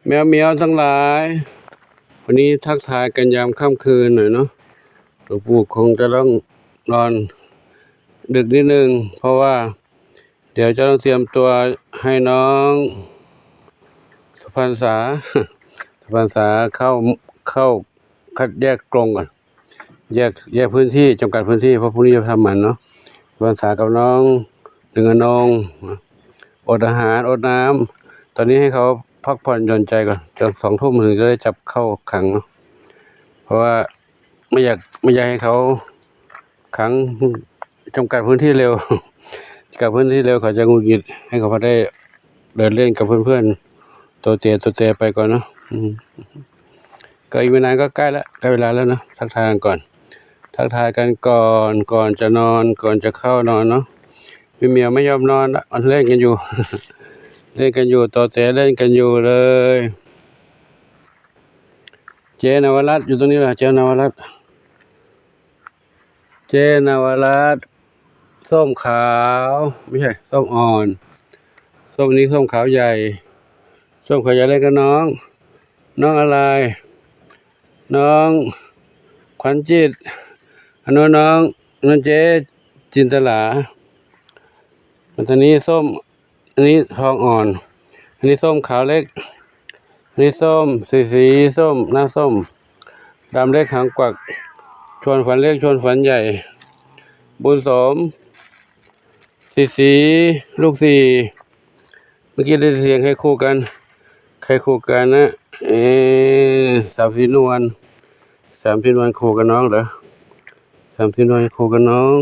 แมวเมียวทั้งหลายวันนี้ทักทายกันยามค่ำคืนหน่อยเนาะตัวผู้คงจะต้องนอนดึกนิดนึงเพราะว่าเดี๋ยวจะต้องเตรียมตัวให้น้องสุพรรณษาสุพรรณษาเข้าคัดแยกกรงก่อนแยกพื้นที่จำกัดพื้นที่เพราะพรุ่งนี้จะทำมันเนาะสุพรรณษากับน้องหนึ่งอนงอดอาหารอดน้ำตอนนี้ให้เขาพักผ่อนหย่อนใจก่อนจน2 ทุ่มถึงจะได้จับเข้าขังเนาะเพราะว่าไม่อยากให้เขาขังจำกัดพื้นที่เร็วกับพื้นที่เร็วเขาจะหงุดหงิดให้เขาพอได้เดินเล่นกับเพื่อนๆตัวเตะไปก่อนเนาะก็อีกไม่นานก็ใกล้เวลาแล้วนะทักทายกันก่อนก่อนจะนอนก่อนจะเข้านอนเนาะพี่เมียไม่ยอมนอนละมันเล่นกันอยู่ เล่นกันอยู่ต่อแต่เล่นกันอยู่เลยเจนวรัตน์อยู่ตรงนี้แหละเจนวรัตน์ส้มขาวไม่ใช่ส้มอ่อนส้มนี้ส้มขาวใหญ่ส้มขาวใหญ่เล่นกับน้องอะไรน้องขวัญจิตอันนู้นน้องเจ๊จินตลาอันนี้ส้มอันนี้ทองอ่อนอันนี้ส้มขาวเล็กอันนี้ส้มสีส้มหน้าส้มดำเล็กหางกวักชวนฝันเล็กชวนฝันใหญ่บุญสมสีลูกสี่เมื่อกี้ได้เสียงให้คู่กันใครคู่กันนะสามพี่นวลคู่กับน้องเหรอสามพี่นวลคู่กับน้อง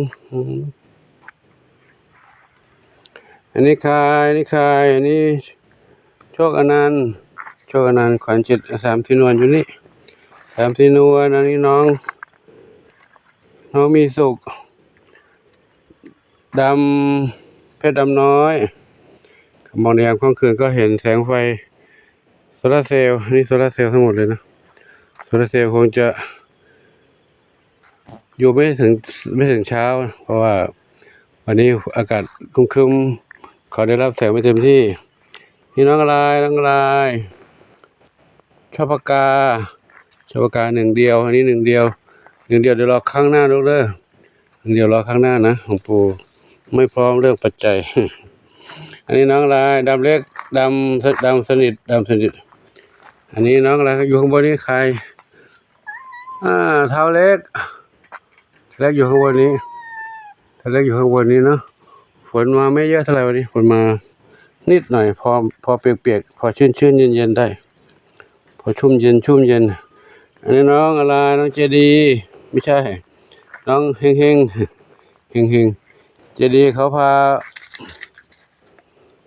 อันนี้ใครอันนี้โชคอนันต์ขวัญจิตสามพี่นวลอยู่นี่สามพี่นวลอันนี้น้องมีสุขดำเพชรดำน้อยมองในยามค่ำคืนก็เห็นแสงไฟโซลาร์เซลล์นี่โซลาร์เซลล์ทั้งหมดเลยนะโซลาร์เซลล์คงจะอยู่ไม่ถึงเช้าเพราะว่าวันนี้อากาศครึ้มเขาได้รับแสงไม่เต็มที่นี่น้องอะไรชอบปากกาหนึ่งเดียวอันนี้หนึ่งเดียวเดี๋ยวรอข้างหน้าลูกเด้อเดี๋ยวรอข้างหน้านะของปู่ไม่พร้อมเรื่องปัจจัย อันนี้น้องอะไรดำเล็กดำสนิทอันนี้น้องอะไรอยู่ข้างบนนี้ใครเท้าเล็กอยู่ข้างบนนี้เนาะฝนมาไม่เยอะเท่าไหร่วันนี้ฝนมานิดหน่อยพอเปียกพอชื้นเย็นได้พอชุ่มเย็นอันนี้น้องอะไรน้องเจดีไม่ใช่น้องเฮงเจดีเขาพา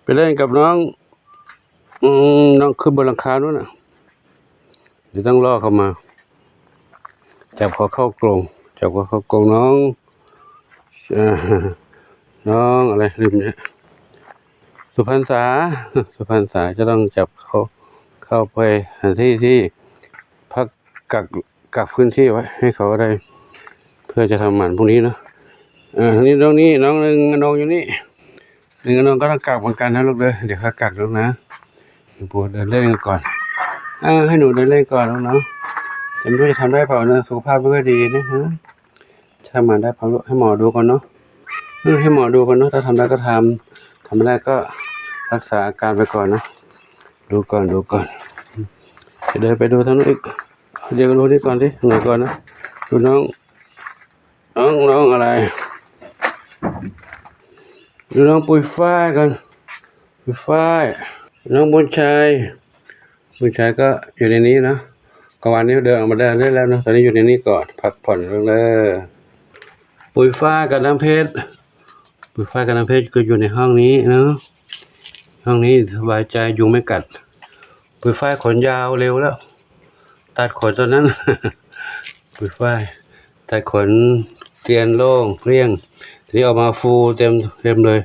ไปเล่นกับน้องขึ้นบนหลังคาด้วยนะเดี๋ยวต้องล่อเข้ามาจับเขาเข้ากรงน้องอะไรลืมเนี่ยสุพรรณษาจะต้องจับเขาเข้าไปที่พักกักพื้นที่ไว้ให้เขาได้เพื่อจะทำหมันพวกนี้เนาะทีนี้น้องหนึ่งน้องอยู่นี่น้องก็ต้องกักเหมือนกันนะลูกเด้อเดี๋ยวเขากักแล้วนะปวดเดินเล่นก่อนให้หนูเดินเล่นก่อนแล้วเนาะจะไม่รู้จะทำได้เปล่านะสุขภาพไม่ค่อยดีนะฮะถ้ามาได้เปล่าให้หมอดูก่อนเนาะให้หมอดูก่อนเนาะถ้าทำได้ก็ทำไม่ได้ก็รักษาอาการไปก่อนนะดูก่อนจะเดินไปดูทางนู้นอีกเดี๋ยวดูนี่ก่อนดิไหนก่อนนะดูน้องอะไรดูน้องปุยฝ้ายกันน้องบุญชัยก็อยู่ในนี้นะกวันนี้เดินออกมาได้แล้วนะตอนนี้อยู่ในนี้ก่อนพักผ่อนเลยปุยฝ้ายกับน้ำเพชรก็อยู่ในห้องนี้เนาะห้องนี้สบายใจยุงไม่กัดปุยฝ้ายขนยาวเร็วแล้วตัดขนตอนนั้น ปุยฝ้ายตัดขนเตียนโล่งเรียงทีนี้ออกมาฟูเต็มเลย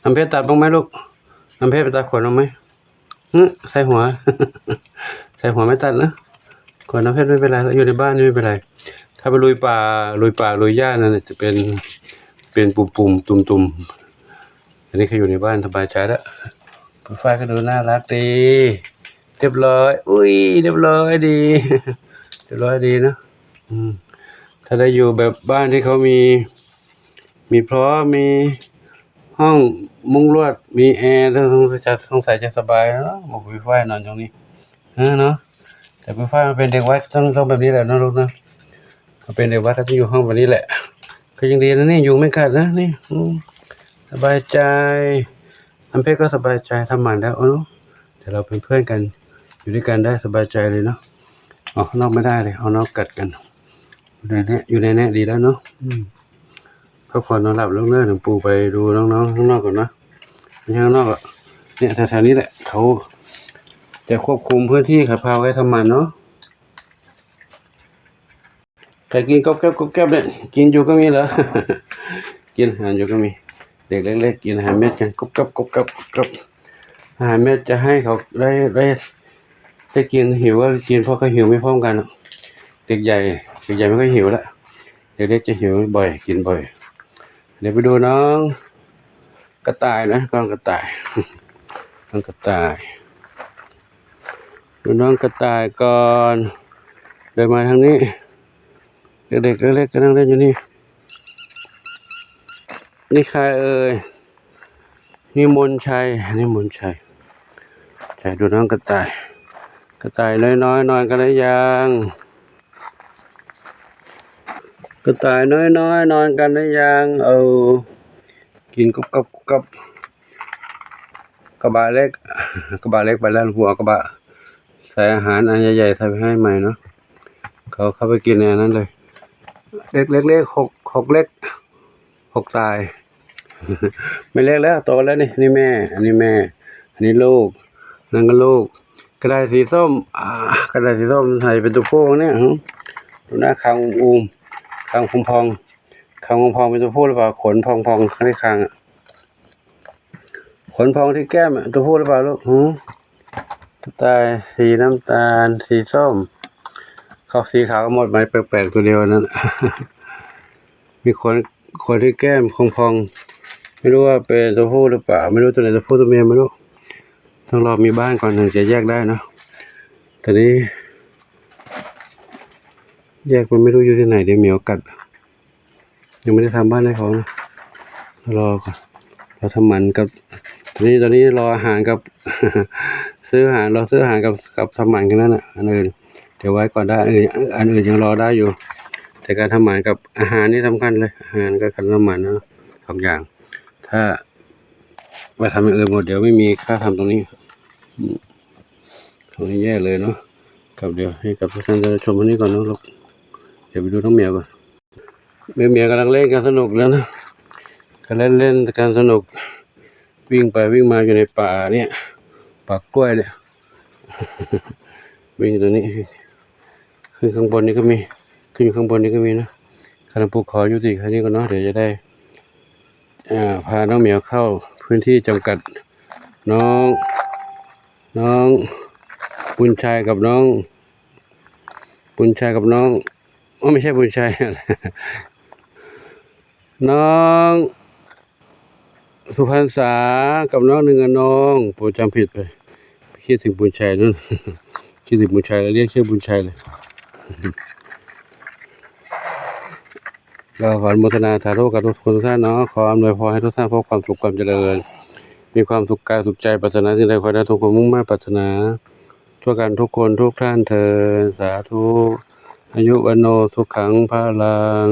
น้ำเพชรตัดบ้างไหมลูกน้ำเพชรไปตัดขนบ้างไหมใส่หัว ไม่ตัดนะขนน้ำเพชรไม่เป็นไรอยู่ในบ้านนี่ไม่เป็นไรถ้าไปลุยป่าลุยหญ้านั่นจะเป็นปุ่มตุ่มอันนี้เขาอยู่ในบ้านสบายใจแล้ว ปุ๋ยฝ้ายก็ดูน่ารักดีเรียบร้อยอุ้ยเรียบร้อยดีเรียบร้อยดีนะถ้าได้อยู่แบบบ้านที่เขามีพร้อมมีห้องมุ้งลวดมีแอร์สงสัยจะสบายแล้วเนาะบอกปุ๋ยฝ้ายนอนตรงนี้เนาะแต่ปุ๋ยฝ้ายมันเป็นเด็กวัดต้องแบบนี้แหละนะลูกนะเขาเป็นเด็กวัดเขาจะอยู่ห้องแบบนี้แหละก็ยังดีนะนี่ยุงไม่กัดนะนี่สบายใจทำเพชรก็สบายใจทำหมันแล้วเนาะแต่เราเป็นเพื่อนกันอยู่ด้วยกันได้สบายใจเลยเนาะออกข้างนอกไม่ได้เลยเอานอกกัดกันอยู่ในนี้ดีแล้วเนาะพักผ่อนนอนหลับเรื่องถึงปู่ไปดูน้องๆข้างนอกก่อนนะข้างนอกอ่ะเนี่ยแถวๆนี้แหละเขาจะควบคุมพื้นที่ขับพาไว้ทำหมันเนาะใครกินก๊อบแก๊บเนี่ยกินอยู่ก็มีเหรอ กินอาหารอยู่ก็มีเด็กเล็กๆกินอาหารเม็ดกันก๊อบอาหารเม็ดจะให้เขาได้กินหิวก็กินเพราะเขาหิวไม่พร้อมกันเด็กใหญ่ไม่ค่อยหิวละเด็กเล็กจะหิวบ่อยกินบ่อยเดี๋ยวไปดูน้องกระต่ายนะน้องกระต่ายน้องกระต่ายดูน้องกระต่ายก่อนเดินมาทางนี้เด็กเล็กก็นั่งเล่นอยู่นี่นี่ใครเอ่ยนี่มนชัยใช่ดูน้องกระต่ายน้อยนอนกันหรือยังกระต่ายน้อยนอนกันหรือยังกินกับกระบะเล็กไปแล้วหัวกระบะใส่อาหารอันใหญ่ๆใส่ไปให้ใหม่เนาะเขาเข้าไปกินในนั้นเลยเล็กหกเล็กหกตาย ไม่เล็กแล้วโตแล้วนี่แม่อันนี้แม่อันนี้ลูกนั่นก็ลูกกระดาษสีส้มกระดาษสีส้มใส่เป็นตัวผู้เนี่ยดูหน้าคางคางพองเป็นตัวผู้หรือเปล่าขนพองข้างในคางขนพองที่แก้มตัวผู้หรือเปล่าลูกตายสีน้ำตาลสีส้มเขาสีขาวหมดไหมแปลกๆตัวเดียวนั้น มีขนที่แก้มพองไม่รู้ว่าเป็นตัวผู้หรือเปล่าไม่รู้ตัวไหนตัวผู้ตัวเมียไม่รู้ต้องรอมีบ้านก่อนถึงจะแยกได้เนาะแต่นี้แยกมันไม่รู้อยู่ที่ไหนเดี๋ยวเหมียวกัดยังไม่ได้ทำบ้านให้เขานะรอก่อนเราทำหมันกับตอนนี้รออาหารกับ ซื้ออาหารกับทำหมันกันนั่นน่ะอันอื่นเดี๋ยวไว้ก่อนได้อันอื่นยังรอได้อยู่แต่การทำหมันกับอาหารนี่สำคัญเลยอาหารกับการทำหมันนะสองอย่างถ้ามาทำอย่างอื่นหมดเดี๋ยวไม่มีค่าทำตรงนี้แย่เลยเนาะกับเดี๋ยวให้กับทุกท่านได้ชมอันนี้ก่อนเนาะลูกเดี๋ยวไปดูน้องเหมียวก่อนเหมียวกำลังเล่นกันสนุกแล้วนะก็เล่นกันสนุกวิ่งไปวิ่งมาอยู่ในป่าเนี่ยป่ากล้วยเนี่ย วิ่งตัวนี้ขึ้นข้างบนนี้ก็มีขึ้นอยู่ข้างบนนี้ก็มีนะคณะภูเขายุติแค่นี้ก็เนาะเดี๋ยวจะได้พาน้องเหมียวเข้าพื้นที่จำกัดน้องบุญชัยกับน้องไม่ใช่บุญชัย น้องสุพรรณษากับน้องหนึ่งน้องผมจำผิดไปคิดถึงบุญชัยนั่น คิดถึงบุญชัยแล้วเรียกชื่อบุญชัยเลยก็ขออนุโมทนาสาธุกับทุกคนทุกท่านเนาะขออำนวยพรให้ทุกท่านพบความสุขความเจริญมีความสุขกายสุขใจปรารถนาสิ่งใดขอได้ทุกคนมุ่งมั่นปรารถนาทั่วกันทุกคนทุกท่านเถิดสาธุอายุวันโนสุขังพลัง